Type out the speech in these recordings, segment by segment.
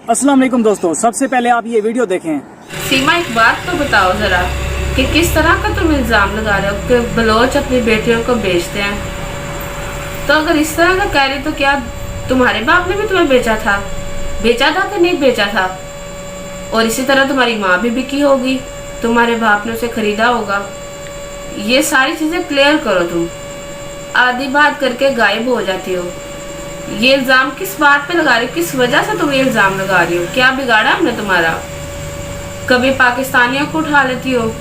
अस्सलाम वालेकुम दोस्तों, सबसे पहले आप ये वीडियो देखें। सीमा, एक बात तो बताओ जरा कि किस तरह का तुम इल्जाम लगा रहे हो कि बलोच अपनी बेटियों को बेचते हैं। तो अगर इस तरह का कह रहे तो क्या तुम्हारे बाप ने भी तुम्हें बेचा था कि नहीं बेचा था? और इसी तरह तुम्हारी माँ भी बिकी होगी, तुम्हारे बाप ने उसे खरीदा होगा। ये सारी चीजें क्लियर करो। तुम आधी बात करके गायब हो जाती हो। ये इल्जाम किस बात पे लगा रही हो? किस वजह से तुम ये इल्जाम लगा रही हो? क्या बिगाड़ा हमने तुम्हारा? कभी पाकिस्तानियों को उठा लेती हो,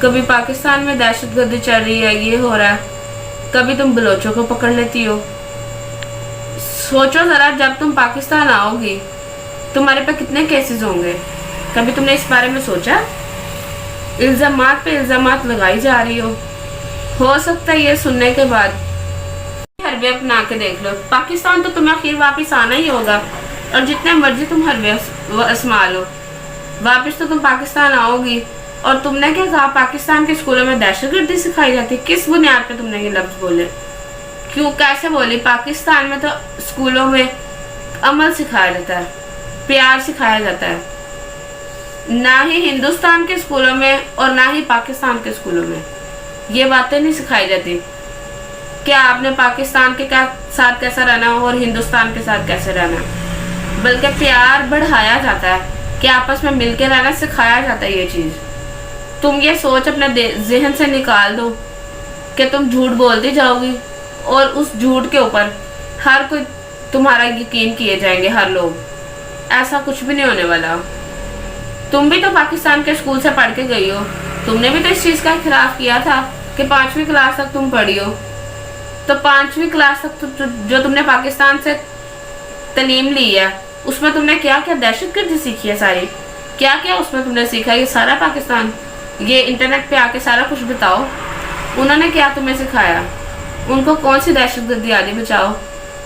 कभी पाकिस्तान में दहशतगर्दी चल रही है, ये हो रहा है, कभी तुम बलोचों को पकड़ लेती हो। सोचो जरा, जब तुम पाकिस्तान आओगी तुम्हारे पे कितने केसेस होंगे? कभी तुमने इस बारे में सोचा? इल्जामात पे इल्जामात लगाई जा रही हो सकता है ये सुनने के बाद हरबे अपना के देख लो। पाकिस्तान तो तुम्हें आखिर वापस आना ही होगा, और जितने मर्जी तुम हरबे आजमा लो, वापस तो तुम पाकिस्तान आओगी। और तुमने क्या कहा, पाकिस्तान के स्कूलों में दहशतगर्दी सिखाई जाती है? किस बुनियाद पे तुमने ये लफ्ज बोले? क्यों, कैसे बोली? पाकिस्तान में तो स्कूलों में अमल सिखाया जाता है, प्यार सिखाया जाता है, ना ही हिंदुस्तान के स्कूलों में और ना ही पाकिस्तान के स्कूलों में ये बातें नहीं सिखाई जाती। क्या आपने पाकिस्तान के साथ कैसा रहना और हिंदुस्तान के साथ कैसे रहना, बल्कि प्यार बढ़ाया जाता है कि आपस में मिलकर रहना सिखाया जाता है। ये चीज तुम ये सोच अपने जहन से निकाल दो कि तुम झूठ बोलती जाओगी और उस झूठ के ऊपर हर कोई तुम्हारा यकीन किए जाएंगे, हर लोग। ऐसा कुछ भी नहीं होने वाला। तुम भी तो पाकिस्तान के स्कूल से पढ़ के गई हो, तुमने भी तो इस चीज का खिलाफ किया था कि 5वीं क्लास तक तुम पढ़ी हो। तो 5वीं क्लास तक जो तुमने पाकिस्तान से तालीम ली है, उसमें तुमने क्या क्या दहशतगर्दी सीखी है? सारी क्या क्या उसमें तुमने सीखा? ये सारा पाकिस्तान, ये इंटरनेट पे आके सारा कुछ बताओ। उन्होंने क्या तुम्हें सिखाया? उनको कौन सी दहशतगर्दी आदि बचाओ।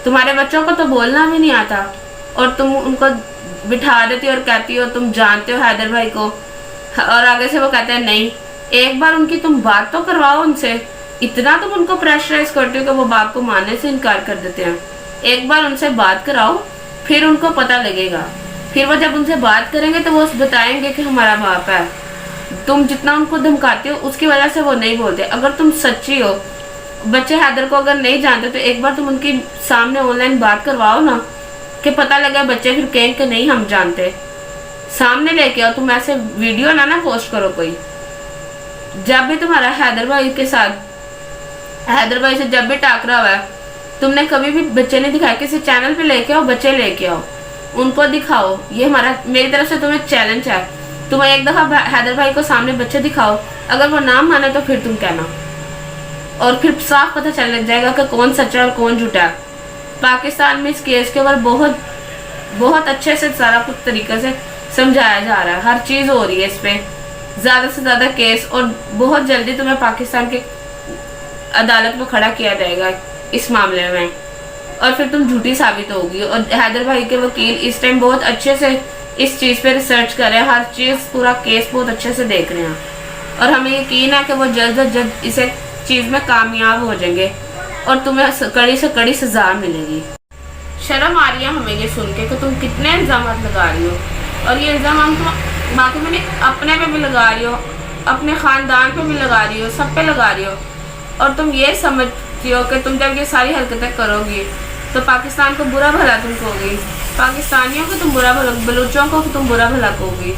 तुम्हारे बच्चों को तो बोलना भी नहीं आता और तुम उनको बिठा देती हो और कहती हो तुम जानते हो हैदर भाई को, और आगे से वो कहते हैं नहीं। एक बार उनकी तुम बात तो करवाओ उनसे। इतना तुम उनको प्रेशराइज करते हो कि वो बात को मानने से इनकार कर देते हैं। एक बार उनसे बात कराओ, फिर उनको पता लगेगा। फिर वो जब उनसे बात करेंगे तो वो बताएंगे कि हमारा बाप है। तुम जितना उनको धमकाते हो उसकी वजह से वो नहीं बोलते। अगर तुम सच्ची हो, बच्चे हैदर को अगर नहीं जानते तो एक बार तुम उनकी सामने ऑनलाइन बात करवाओ ना, कि पता लगे। बच्चे फिर कहें कि नहीं हम जानते, सामने लेके आओ। तुम ऐसे वीडियो ना पोस्ट करो कोई। जब भी तुम्हारा हैदर भाई से जब भी टाकरा हुआ है, तुमने कभी भी बच्चे नहीं दिखाया। किसी चैनल पे लेके आओ, बच्चे लेके आओ, उनको दिखाओ। ये मेरी तरफ से तुम्हें चैलेंज है। तुम एक दफा हैदर भाई को सामने बच्चे दिखाओ, अगर वो नाम माने तो फिर तुम कहना, और फिर साफ पता चल लग जाएगा कि कौन सच्चा और कौन झूठा है। पाकिस्तान में इस केस के ऊपर बहुत अच्छे से सारा कुछ तरीके से समझाया जा रहा है। हर चीज हो रही है इस पे, ज्यादा से ज्यादा केस, और बहुत जल्दी तुम्हें पाकिस्तान के अदालत में खड़ा किया जाएगा इस मामले में, और फिर तुम झूठी साबित होगी। और हैदर भाई के वकील इस टाइम बहुत अच्छे से इस चीज पे रिसर्च कर रहे हैं, हर चीज, पूरा केस बहुत अच्छे से देख रहे हैं, और हमें यकीन है कि वो जल्द से जल्द इस चीज में कामयाब हो जाएंगे और तुम्हें कड़ी से कड़ी सजा मिलेगी। शर्म आ रही है हमें ये सुन के कि तुम कितने इल्जाम लगा रही हो, और ये इल्जाम तुम बाकी मैंने अपने पे भी लगा रही हो, अपने खानदान पे भी लगा रही हो, सब पे लगा रही हो। और तुम ये समझती हो कि तुम जब ये सारी हरकतें करोगी तो पाकिस्तान को बुरा भला तुम कहोगी, पाकिस्तानियों को तुम बुरा भला, बलूचों को तुम बुरा भला कहोगी,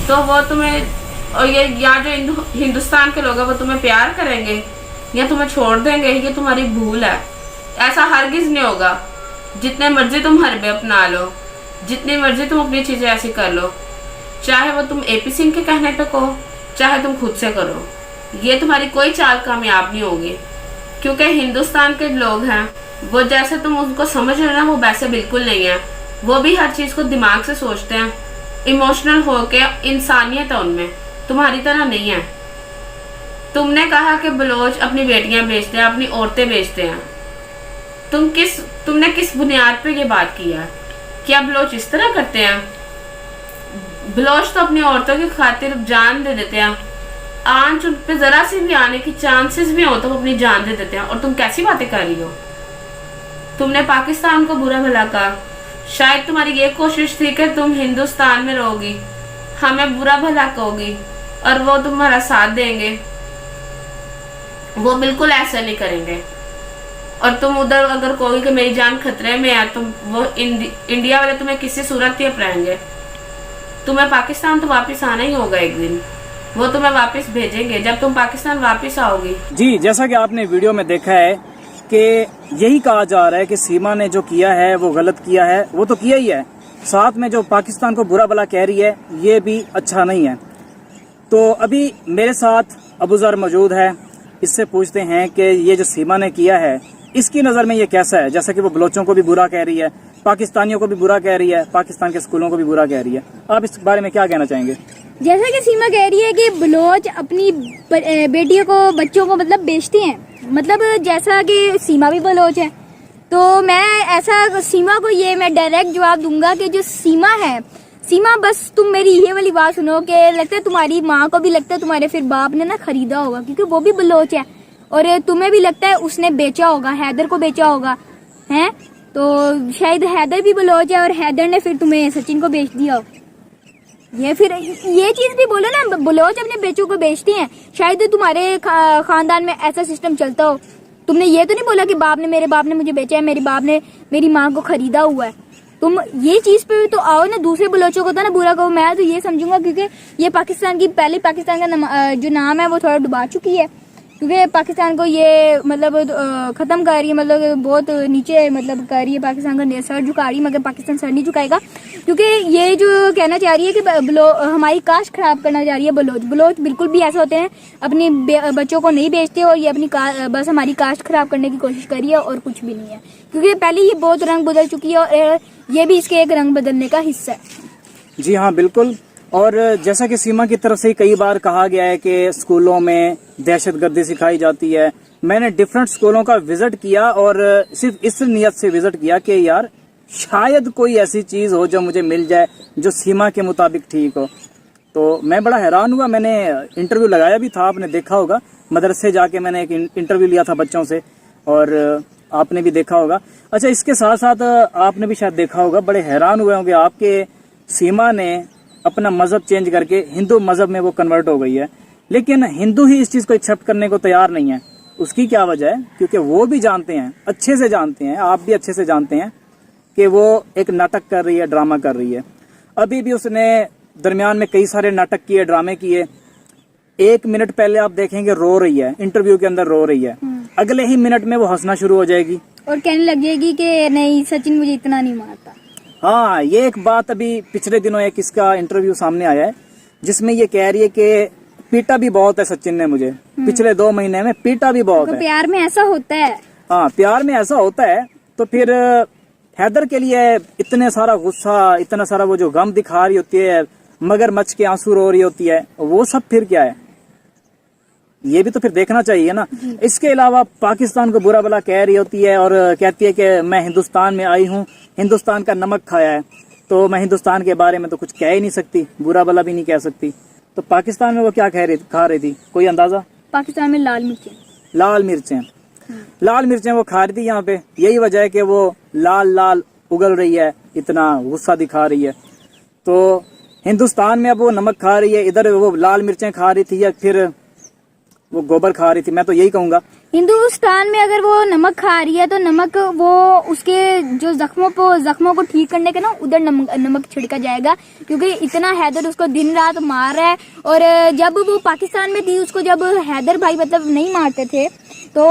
तो वो तुम्हें, और ये यहाँ जो हिंदुस्तान के लोग हैं वो तुम्हें प्यार करेंगे या तुम्हें छोड़ देंगे? ये तुम्हारी भूल है। ऐसा हरगिज नहीं होगा। जितने मर्जी तुम हरबे अपना लो, जितनी मर्जी तुम अपनी चीजें ऐसी कर लो, चाहे वो तुम AP सिंह के कहने पे कहो, चाहे तुम खुद से करो, ये तुम्हारी कोई चाल कामयाब नहीं होगी। क्योंकि हिंदुस्तान के लोग हैं, वो जैसे तुम उनको समझ रहे हो ना, वो वैसे बिल्कुल नहीं है। वो भी हर चीज को दिमाग से सोचते हैं, इमोशनल होके, इंसानियत है उनमें, तुम्हारी तरह नहीं है। तुमने कहा कि बलोच अपनी बेटियां बेचते हैं, अपनी औरतें बेचते हैं। तुमने किस बुनियाद पे ये बात की है? क्या बलोच इस तरह करते हैं? बलोच तो अपनी औरतों की खातिर जान दे देते हैं। आंच उन पे जरा सी भी आने की चांसेस भी हो तो वो अपनी जान दे देते हैं। और तुम कैसी बातें कर रही हो? तुमने पाकिस्तान को बुरा भला कहा, शायद तुम्हारी ये कोशिश थी कि तुम हिंदुस्तान में रहोगी, हमें बुरा भला कहोगी और वो तुम्हारा साथ देंगे। वो बिल्कुल ऐसा नहीं करेंगे। और तुम उधर अगर कहोगे कि मेरी जान खतरे में है, तो वो इंडिया वाले तुम्हें किसी सूरत ही अपनाएंगे। तुम्हें पाकिस्तान तो वापस आना ही होगा एक दिन, वो तुम्हें वापस भेजेंगे जब तुम पाकिस्तान वापस आओगी। जी, जैसा कि आपने वीडियो में देखा है कि यही कहा जा रहा है कि सीमा ने जो किया है वो गलत किया है, वो तो किया ही है, साथ में जो पाकिस्तान को बुरा भला कह रही है ये भी अच्छा नहीं है। तो अभी मेरे साथ अबूजर मौजूद है, इससे पूछते हैं कि ये जो सीमा ने किया है इसकी नज़र में ये कैसा है। जैसा कि वो बलोचों को भी बुरा कह रही है, पाकिस्तानियों को भी बुरा कह रही है, पाकिस्तान के स्कूलों को भी बुरा कह रही है। आप इस बारे में क्या कहना चाहेंगे? जैसा कि सीमा कह रही है कि बलोच अपनी बेटियों को, बच्चों को मतलब बेचते हैं, मतलब जैसा कि सीमा भी बलोच है, तो मैं ऐसा सीमा को ये मैं डायरेक्ट जवाब दूंगा कि जो सीमा है, सीमा बस तुम मेरी ये वाली बात सुनो कि लगता है तुम्हारी माँ को भी लगता है तुम्हारे फिर बाप ने ना खरीदा होगा, क्योंकि वो भी बलोच है, और तुम्हें भी लगता है उसने बेचा होगा, हैदर को बेचा होगा, हैं? तो शायद हैदर भी बलोच है और हैदर ने फिर तुम्हें सचिन को बेच दिया हो। ये फिर ये चीज भी बोलो ना, बलोच अपने बेचों को बेचते हैं, शायद तुम्हारे खानदान में ऐसा सिस्टम चलता हो। तुमने ये तो नहीं बोला कि मेरे बाप ने मुझे बेचा है, मेरे बाप ने मेरी माँ को खरीदा हुआ है। तुम ये चीज पे तो आओ ना, दूसरे बलोचों को तो ना बुरा कहो। मैं तो ये समझूंगा क्योंकि ये पाकिस्तान का जो नाम है वो थोड़ा डुबा चुकी है, क्योंकि पाकिस्तान को ये मतलब खत्म कर रही है, मतलब बहुत नीचे मतलब कर रही है, पाकिस्तान का सर झुका रही है, मगर पाकिस्तान सर नहीं झुकाएगा, क्योंकि ये जो कहना चाह रही है कि हमारी कास्ट खराब करना चाह रही है बलोच बिल्कुल भी ऐसा होते हैं, अपनी बच्चों को नहीं बेचते, और ये अपनी बस हमारी कास्ट खराब करने की कोशिश कर रही है और कुछ भी नहीं है, क्योंकि पहले ये बहुत रंग बदल चुकी है और ये भी इसके एक रंग बदलने का हिस्सा है। जी हाँ, बिल्कुल। और जैसा कि सीमा की तरफ से कई बार कहा गया है कि स्कूलों में दहशतगर्दी सिखाई जाती है। मैंने डिफरेंट स्कूलों का विजिट किया और सिर्फ इस नियत से विजिट किया कि यार शायद कोई ऐसी चीज हो जो मुझे मिल जाए जो सीमा के मुताबिक ठीक हो। तो मैं बड़ा हैरान हुआ। मैंने इंटरव्यू लगाया भी था, आपने देखा होगा, मदरसे जाके मैंने एक इंटरव्यू लिया था बच्चों से, और आपने भी देखा होगा। अच्छा, इसके साथ साथ आपने भी शायद देखा होगा, बड़े हैरान हुए होंगे आपके सीमा ने अपना मजहब चेंज करके हिंदू मजहब में वो कन्वर्ट हो गई है, लेकिन हिंदू ही इस चीज को एक्सेप्ट करने को तैयार नहीं है। उसकी क्या वजह है? क्योंकि वो भी जानते हैं, अच्छे से जानते हैं, आप भी अच्छे से जानते हैं कि वो एक नाटक कर रही है, ड्रामा कर रही है। अभी भी उसने दरमियान में कई सारे नाटक किए, ड्रामे किए। 1 मिनट पहले आप देखेंगे रो रही है, इंटरव्यू के अंदर रो रही है, अगले ही मिनट में वो हंसना शुरू हो जाएगी और कहने लगेगी कि नहीं, सचिन मुझे इतना नहीं मारता। हाँ, ये एक बात अभी पिछले दिनों एक इसका इंटरव्यू सामने आया है जिसमें ये कह रही है कि पीटा भी बहुत है सचिन ने मुझे, पिछले 2 महीने में पीटा भी बहुत है। प्यार में ऐसा होता है। हाँ, प्यार में ऐसा होता है। तो फिर हैदर के लिए इतने सारा गुस्सा, इतना सारा वो जो गम दिखा रही होती है, मगरमच्छ के आंसू रो रही होती है, वो सब फिर क्या है? ये भी तो फिर देखना चाहिए ना। इसके अलावा पाकिस्तान को बुरा भला कह रही होती है और कहती है कि मैं हिंदुस्तान में आई हूँ, हिंदुस्तान का नमक खाया है, तो मैं हिंदुस्तान के बारे में तो कुछ कह ही नहीं सकती, बुरा भला भी नहीं कह सकती। तो पाकिस्तान में वो क्या खा रही थी, कोई अंदाजा? पाकिस्तान में लाल मिर्चें लाल मिर्चें वो खा रही थी यहाँ पे। यही वजह है कि वो लाल लाल उगल रही है, इतना गुस्सा दिखा रही है। तो हिंदुस्तान में अब वो नमक खा रही है, इधर वो लाल मिर्चें खा रही थी या फिर वो गोबर खा रही थी। मैं तो यही कहूंगा, हिंदुस्तान में अगर वो नमक खा रही है तो नमक वो उसके जो जख्मों को ठीक करने के ना उधर नमक छिड़का जाएगा, क्योंकि इतना हैदर उसको दिन रात मार रहा है। और जब वो पाकिस्तान में थी, उसको जब हैदर भाई मतलब नहीं मारते थे तो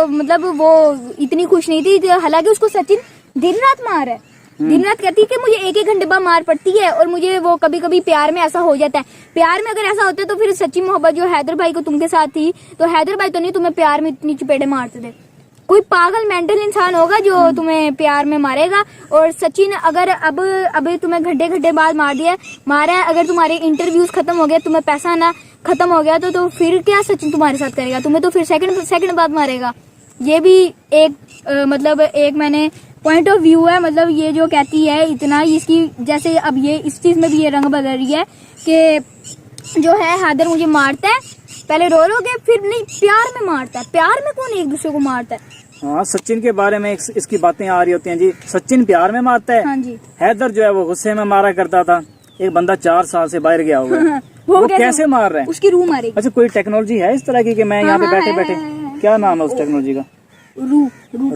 मतलब वो इतनी खुश नहीं थी, हालांकि उसको सचिन दिन रात मार है, दिन रात कहती है कि मुझे 1-1 घंटे बाद मार पड़ती है। और मुझे वो कभी कभी प्यार में ऐसा हो जाता है। प्यार में अगर ऐसा होता है तो फिर सच्ची मोहब्बत जो हैदर भाई को तुमके साथ थी, तो हैदर भाई तो नहीं तुम्हें प्यार में इतनी चपेटे मारते थे। कोई पागल मेंटल इंसान होगा जो तुम्हें प्यार में मारेगा। और सचिन अगर अब तुम्हें घंटे बाद मारा है, अगर तुम्हारे इंटरव्यूज खत्म हो गए, तुम्हें पैसा ना खत्म हो गया तो फिर क्या सचिन तुम्हारे साथ करेगा? तुम्हें तो फिर सेकंड बाद मारेगा। ये भी एक मतलब एक मैंने पॉइंट ऑफ व्यू है, मतलब ये जो कहती है इतना इसकी, जैसे अब ये इस चीज में भी ये रंग बदल रही है कि जो है हैदर मुझे मारता है, पहले रो के फिर नहीं, प्यार में मारता है। प्यार में कौन एक दूसरे को मारता है? हाँ, सचिन के बारे में इसकी बातें आ रही होती हैं जी। सचिन प्यार में मारता है, हाँ जी। हैदर जो है वो गुस्से में मारा करता था। एक बंदा 4 साल से बाहर गया हुआ है, वो कैसे मार रहे हैं? उसकी रूह मारेगी। अच्छा, कोई टेक्नोलॉजी है इस तरह की कि मैं यहाँ पे बैठे बैठे, क्या नाम है उस टेक्नोलॉजी का?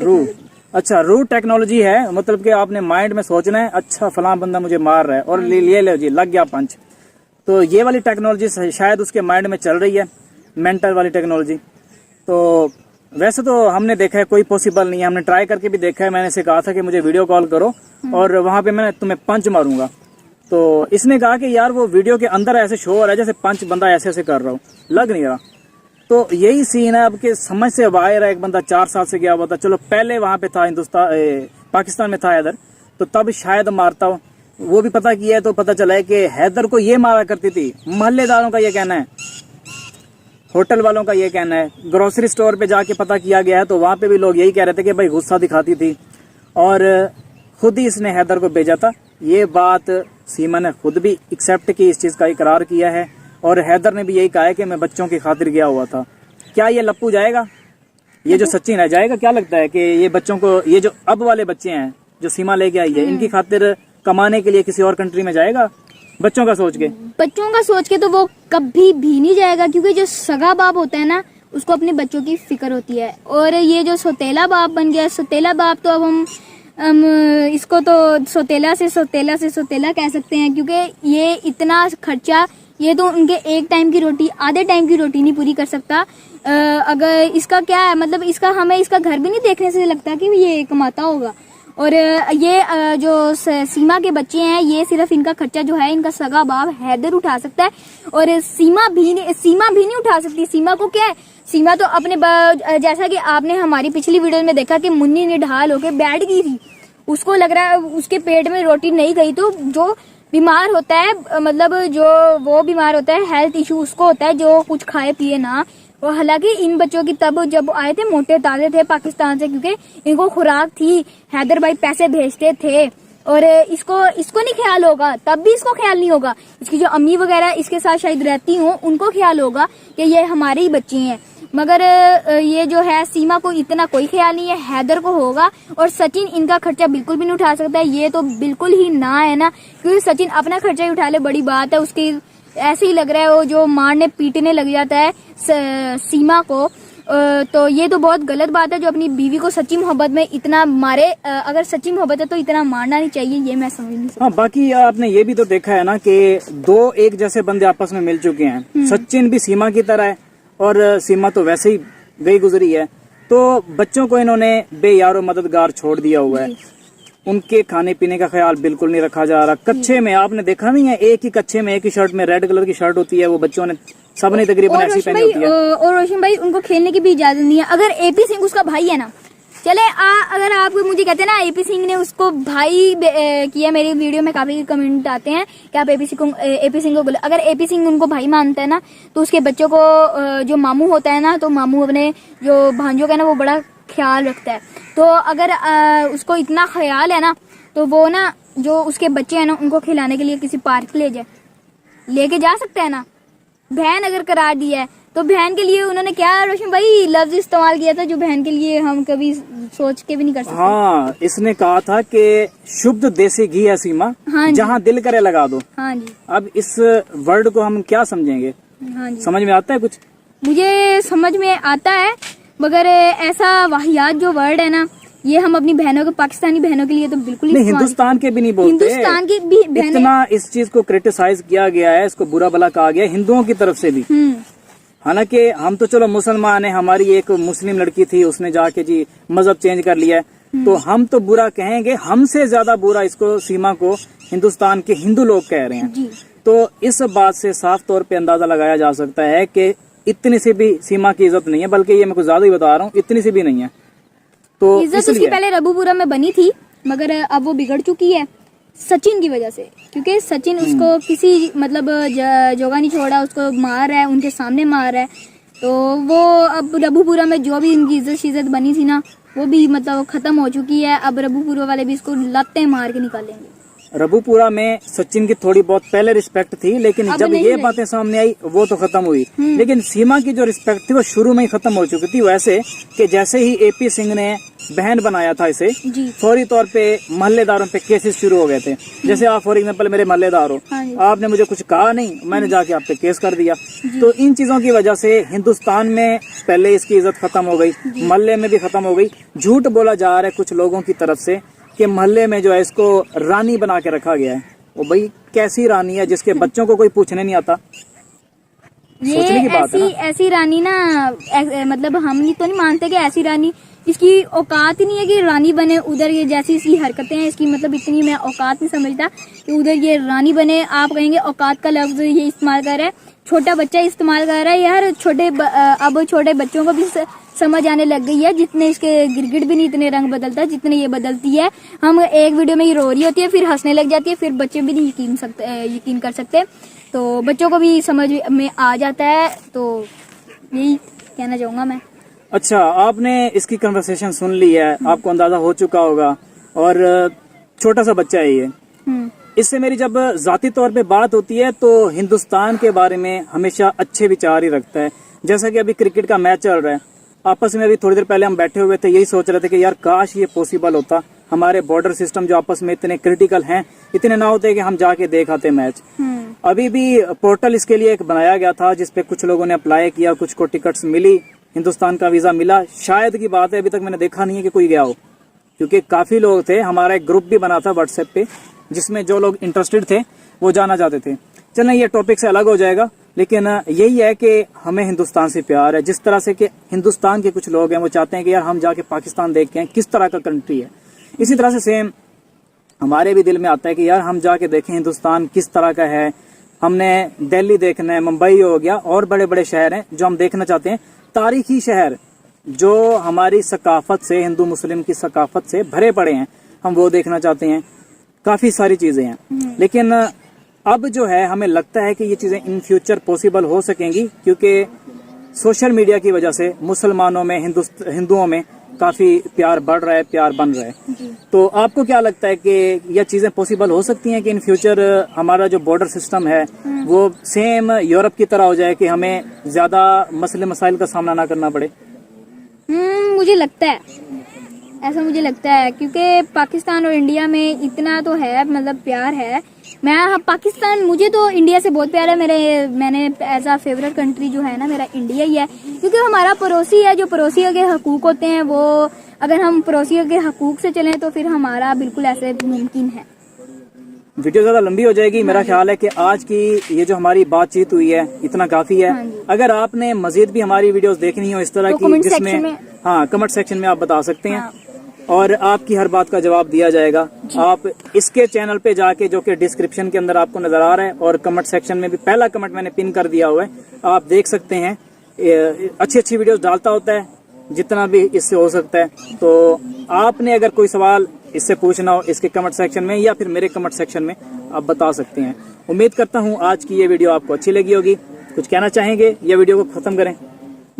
रू। अच्छा, रू टेक्नोलॉजी है, मतलब कि आपने माइंड में सोचना है, अच्छा फलां बंदा मुझे मार रहा है और ले लो जी, लग गया पंच। तो ये वाली टेक्नोलॉजी शायद उसके माइंड में चल रही है, मेंटल वाली टेक्नोलॉजी। तो वैसे तो हमने देखा है कोई पॉसिबल नहीं है, हमने ट्राई करके भी देखा है। मैंने इसे कहा था कि मुझे वीडियो कॉल करो और वहां पे मैं तुम्हें पंच मारूंगा, तो इसने कहा कि यार वो वीडियो के अंदर ऐसे शो हो रहा है जैसे पंच बंदा ऐसे ऐसे कर रहा हूँ, लग नहीं रहा। तो यही सीन है अब के समझ से बाहर है। एक बंदा 4 साल से गया हुआ था, चलो पहले वहां पे था पाकिस्तान में था हैदर, तो तब शायद मारता हो। वो भी पता किया है तो पता चला है कि हैदर को ये मारा करती थी। मोहल्लेदारों का ये कहना है, होटल वालों का ये कहना है, ग्रोसरी स्टोर पे जाके पता किया गया है तो वहां पे भी लोग यही कह रहे थे कि भाई गुस्सा दिखाती थी और खुद ही इसने हैदर को भेजा था। ये बात सीमा ने खुद भी एक्सेप्ट की, इस चीज का इकरार किया है और हैदर ने भी यही कहा है कि मैं बच्चों की खातिर गया हुआ था। क्या ये लप्पू जाएगा? ये जो सचिन है जाएगा? क्या लगता है कि ये बच्चों को, ये जो अब वाले बच्चे हैं जो सीमा लेके आई है, इनकी खातिर कमाने के लिए किसी और कंट्री में जाएगा बच्चों का सोच के? बच्चों का सोच के तो वो कभी भी नहीं जाएगा, क्योंकि जो सगा बाप होता है ना, उसको अपने बच्चों की फिक्र होती है। और ये जो सौतेला बाप बन गया, सौतेला बाप तो अब हम इसको तो सौतेला से सौतेला कह सकते हैं, क्योंकि ये इतना खर्चा, ये तो उनके एक टाइम की रोटी, आधे टाइम की रोटी नहीं पूरी कर सकता। अगर इसका क्या है, मतलब इसका, हमें इसका घर भी नहीं देखने से लगता कि ये कमाता होगा। और ये जो सीमा के बच्चे हैं, ये सिर्फ इनका खर्चा जो है इनका सगा बाप हैदर उठा सकता है, और सीमा भी नहीं उठा सकती। सीमा को क्या है, सीमा तो अपने जैसा कि आपने हमारी पिछली वीडियो में देखा कि मुन्नी ने ढाल होके बैठ गई थी, उसको लग रहा है उसके पेट में रोटी नहीं गई। तो जो बीमार होता है, मतलब जो वो बीमार होता है, हेल्थ इशू उसको होता है जो कुछ खाए पिए ना। और हालांकि इन बच्चों की तब जब आए थे मोटे ताजे थे पाकिस्तान से, क्योंकि इनको खुराक थी, हैदर भाई पैसे भेजते थे। और इसको नहीं ख्याल होगा, तब भी इसको ख्याल नहीं होगा। इसकी जो अम्मी वगैरह इसके साथ शायद रहती हों, उनको ख्याल होगा कि ये हमारे ही बच्चे हैं। मगर ये जो है सीमा को इतना कोई ख्याल नहीं है, हैदर को होगा। और सचिन इनका खर्चा बिल्कुल भी नहीं उठा सकता है, ये तो बिल्कुल ही ना है ना, क्योंकि सचिन अपना खर्चा ही उठा ले, बड़ी बात है। उसकी ऐसे ही लग रहा है वो जो मारने पीटने लग जाता है सीमा को, तो ये तो बहुत गलत बात है जो अपनी बीवी को सच्ची मोहब्बत में इतना मारे। अगर सच्ची मोहब्बत है तो इतना मारना नहीं चाहिए, ये मैं समझ नहीं सकती। हाँ, बाकी आपने ये भी तो देखा है ना कि 2 एक जैसे बंदे आपस में मिल चुके हैं। सचिन भी सीमा की तरह है और सीमा तो वैसे ही गई गुजरी है। तो बच्चों को इन्होंने बेयारो मददगार छोड़ दिया हुआ है, उनके खाने पीने का ख्याल बिल्कुल नहीं रखा जा रहा। कच्चे में आपने देखा नहीं है, एक ही कच्चे में एक ही शर्ट में रेड कलर की शर्ट होती है, वो बच्चों ने सबने तकरीबन ऐसी पहनी होती है। और रोशन भाई, उनको खेलने की भी इजाजत नहीं है। अगर एपी सिंह उसका भाई है ना, चले अगर आप मुझे कहते हैं ना एपी सिंह ने उसको भाई किया, मेरी वीडियो में काफी कमेंट आते हैं कि आप एपी सिंह को बोले। अगर एपी सिंह उनको भाई मानता है ना, तो उसके बच्चों को जो मामू होता है ना, तो मामू अपने जो भांजों का ना वो बड़ा ख्याल रखता है। तो अगर उसको इतना ख्याल है ना, तो वो ना जो उसके बच्चे हैं ना, उनको खिलाने के लिए किसी पार्क लेके जा सकता है ना। बहन अगर करार दिया है तो बहन के लिए उन्होंने क्या रोशन भाई लफ्ज इस्तेमाल किया था जो बहन के लिए हम कभी सोच के भी नहीं कर सकते। हाँ, इसने कहा था कि शुद्ध देसी घी है सीमा, हाँ जहाँ दिल करे लगा दो। हाँ जी। अब इस वर्ड को हम क्या समझेंगे? हाँ जी, समझ में आता है कुछ? मुझे समझ में आता है, मगर ऐसा वाहियात जो वर्ड है ना, ये हम अपनी बहनों को, पाकिस्तानी बहनों के लिए तो बिल्कुल नहीं, हिंदुस्तान के भी नहीं बोलते। हिंदुस्तान की भी बहनें, इतना इस चीज को क्रिटिसाइज किया गया है, इसको बुरा भला कहा गया है हिंदुओं की तरफ से भी। हालांकि हम तो चलो मुसलमान है, हमारी एक मुस्लिम लड़की थी, उसने जाके जी मजहब चेंज कर लिया है, तो हम तो बुरा कहेंगे। हमसे ज्यादा बुरा इसको, सीमा को, हिंदुस्तान के हिंदू लोग कह रहे हैं जी। तो इस बात से साफ तौर पे अंदाजा लगाया जा सकता है कि इतनी सी भी सीमा की इज्जत नहीं है, बल्कि ये मैं कुछ ज्यादा ही बता रहा हूँ, इतनी सी भी नहीं है। तो इज्जत उसकी पहले रबूपुरा में बनी थी, मगर अब वो बिगड़ चुकी है सचिन की वजह से, क्योंकि सचिन उसको किसी मतलब जगह नहीं छोड़ा, उसको मार रहा है, उनके सामने मार रहा है। तो वो अब रबूपुरा में जो भी उनकी इज्जत बनी थी ना, वो भी मतलब खत्म हो चुकी है। अब रबूपुरा वाले भी इसको लाते मार के निकालेंगे। रबूपुरा में सचिन की थोड़ी बहुत पहले रिस्पेक्ट थी, लेकिन अब जब नहीं ये रही। बातें सामने आई वो तो खत्म हुई। लेकिन सीमा की जो रिस्पेक्ट थी वो शुरू में ही खत्म हो चुकी थी। वैसे कि जैसे ही एपी सिंह ने बहन बनाया था इसे, जी। फौरी तौर पे मोहल्लेदारों पे केसेस शुरू हो गए थे। जैसे आप फॉर एग्जांपल मेरे मोहल्लेदार हो, हाँ जी। आपने मुझे कुछ कहा नहीं, मैंने जाके आप पे केस कर दिया। तो इन चीजों की वजह से हिंदुस्तान में पहले इसकी इज्जत खत्म हो गई, मोहल्ले में भी खत्म हो गई। झूठ बोला जा रहा है कुछ लोगों की तरफ से कि मोहल्ले में जो है इसको रानी बना के रखा गया है। वो भाई कैसी रानी है जिसके बच्चों को कोई पूछने नहीं आता? सोचने की ये बात है ऐसी ऐसी रानी ना, मतलब हम ये तो नहीं मानते कि ऐसी रानी, इसकी औकात ही नहीं है कि रानी बने। उधर ये जैसी इसकी हरकतें हैं, इसकी मतलब इतनी मैं औकात नहीं समझता कि उधर ये रानी बने। आप कहेंगे औकात का लफ्ज ये इस्तेमाल कर रहा है, छोटा बच्चा इस्तेमाल कर रहा है यार। अब छोटे बच्चों को भी समझ आने लग गई है। जितने इसके गिरगिट भी नहीं इतने रंग बदलता जितने ये बदलती है। हम एक वीडियो में ये रो रही होती है, फिर हंसने लग जाती है, फिर बच्चे भी नहीं यकीन कर सकते। तो बच्चों को भी समझ में आ जाता है। तो यही कहना चाहूंगा मैं। अच्छा, आपने इसकी कन्वर्सेशन सुन ली है, आपको अंदाजा हो चुका होगा, और छोटा सा बच्चा है ये। इससे मेरी जब जाती तौर पे बात होती है तो हिंदुस्तान के बारे में हमेशा अच्छे विचार ही रखता है। जैसा कि अभी क्रिकेट का मैच चल रहा है, आपस में अभी थोड़ी देर पहले हम बैठे हुए थे, यही सोच रहे थे कि यार काश ये पॉसिबल होता, हमारे बॉर्डर सिस्टम जो आपस में इतने क्रिटिकल हैं, इतने ना होते कि हम जाके देख आते मैच। अभी भी पोर्टल इसके लिए एक बनाया गया था जिसपे कुछ लोगों ने अप्लाई किया, कुछ को टिकट्स मिली, हिंदुस्तान का वीजा मिला। शायद की बात है, अभी तक मैंने देखा नहीं है कि कोई गया हो, क्योंकि काफी लोग थे। हमारा एक ग्रुप भी बना था व्हाट्सएप पे जिसमें जो लोग इंटरेस्टेड थे वो जाना चाहते थे। चलना ये टॉपिक से अलग हो जाएगा, लेकिन यही है कि हमें हिंदुस्तान से प्यार है। जिस तरह से कि हिंदुस्तान के कुछ लोग हैं वो चाहते हैं कि यार हम जाके पाकिस्तान देख के आएं किस तरह का कंट्री है, इसी तरह से सेम हमारे भी दिल में आता है कि यार हम जाके देखें हिंदुस्तान किस तरह का है। हमने दिल्ली देखना है, मुंबई हो गया, और बड़े बड़े शहर हैं जो हम देखना चाहते हैं। तारीखी शहर जो हमारी सकाफत से, हिंदू मुस्लिम की सकाफत से भरे पड़े हैं, हम वो देखना चाहते हैं। काफी सारी चीजें हैं, लेकिन अब जो है हमें लगता है कि ये चीजें इन फ्यूचर पॉसिबल हो सकेंगी, क्योंकि सोशल मीडिया की वजह से मुसलमानों में, हिंदुओं में काफी प्यार बढ़ रहा है, प्यार बन रहा है। तो आपको क्या लगता है कि यह चीजें पॉसिबल हो सकती हैं कि इन फ्यूचर हमारा जो बॉर्डर सिस्टम है वो सेम यूरोप की तरह हो जाए कि हमें ज्यादा मसले मसाइल का सामना ना करना पड़े? मुझे लगता है ऐसा, मुझे लगता है, क्योंकि पाकिस्तान और इंडिया में इतना तो है, मतलब प्यार है। पाकिस्तान, मुझे तो इंडिया से बहुत प्यार है। मैंने एज आ फेवरेट कंट्री जो है ना, मेरा इंडिया ही है, क्योंकि हमारा पड़ोसी है। जो पड़ोसियों के हकूक होते हैं वो, अगर हम पड़ोसियों के हकूक से चलें तो फिर हमारा बिल्कुल ऐसे मुमकिन है। वीडियो ज्यादा लंबी हो जाएगी। मेरा ख्याल है कि आज की ये जो हमारी बातचीत हुई है इतना काफी है। अगर आपने मजीद भी हमारी वीडियोस देखनी हो इस तरह तो की, जिसमें कमेंट सेक्शन में आप बता सकते हैं, और आपकी हर बात का जवाब दिया जाएगा। आप इसके चैनल पे जाके, जो कि डिस्क्रिप्शन के अंदर आपको नजर आ रहा है, और कमेंट सेक्शन में भी पहला कमेंट मैंने पिन कर दिया हुआ है, आप देख सकते हैं। अच्छी अच्छी वीडियोस डालता होता है जितना भी इससे हो सकता है। तो आपने अगर कोई सवाल इससे पूछना हो इसके कमेंट सेक्शन में या फिर मेरे कमेंट सेक्शन में आप बता सकते हैं। उम्मीद करता हूँ आज की ये वीडियो आपको अच्छी लगी होगी। कुछ कहना चाहेंगे या वीडियो को खत्म करें?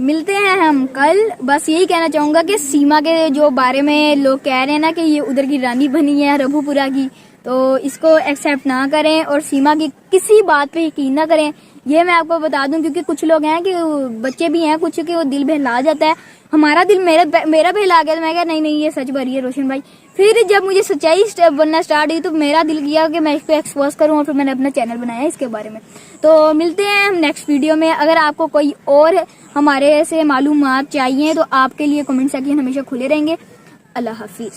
मिलते हैं हम कल। बस यही कहना चाहूंगा कि सीमा के जो बारे में लोग कह रहे हैं ना कि ये उधर की रानी बनी है रबूपुरा की, तो इसको एक्सेप्ट ना करें और सीमा की किसी बात पे यकीन ना करें। ये मैं आपको बता दूं, क्योंकि कुछ लोग हैं कि बच्चे भी हैं कुछ के वो दिल बहला जाता है। हमारा दिल मेरा बहला गया, तो मैं कहा नहीं ये सच भरी है रोशन भाई। फिर जब मुझे सच्चाई बनना स्टार्ट हुई तो मेरा दिल किया कि मैं इसको एक्सपोज करूं, और फिर मैंने अपना चैनल बनाया इसके बारे में। तो मिलते हैं हम नेक्स्ट वीडियो में। अगर आपको कोई और हमारे से मालूमात चाहिए तो आपके लिए कमेंट सेक्शन हमेशा खुले रहेंगे। अल्लाह हाफिज।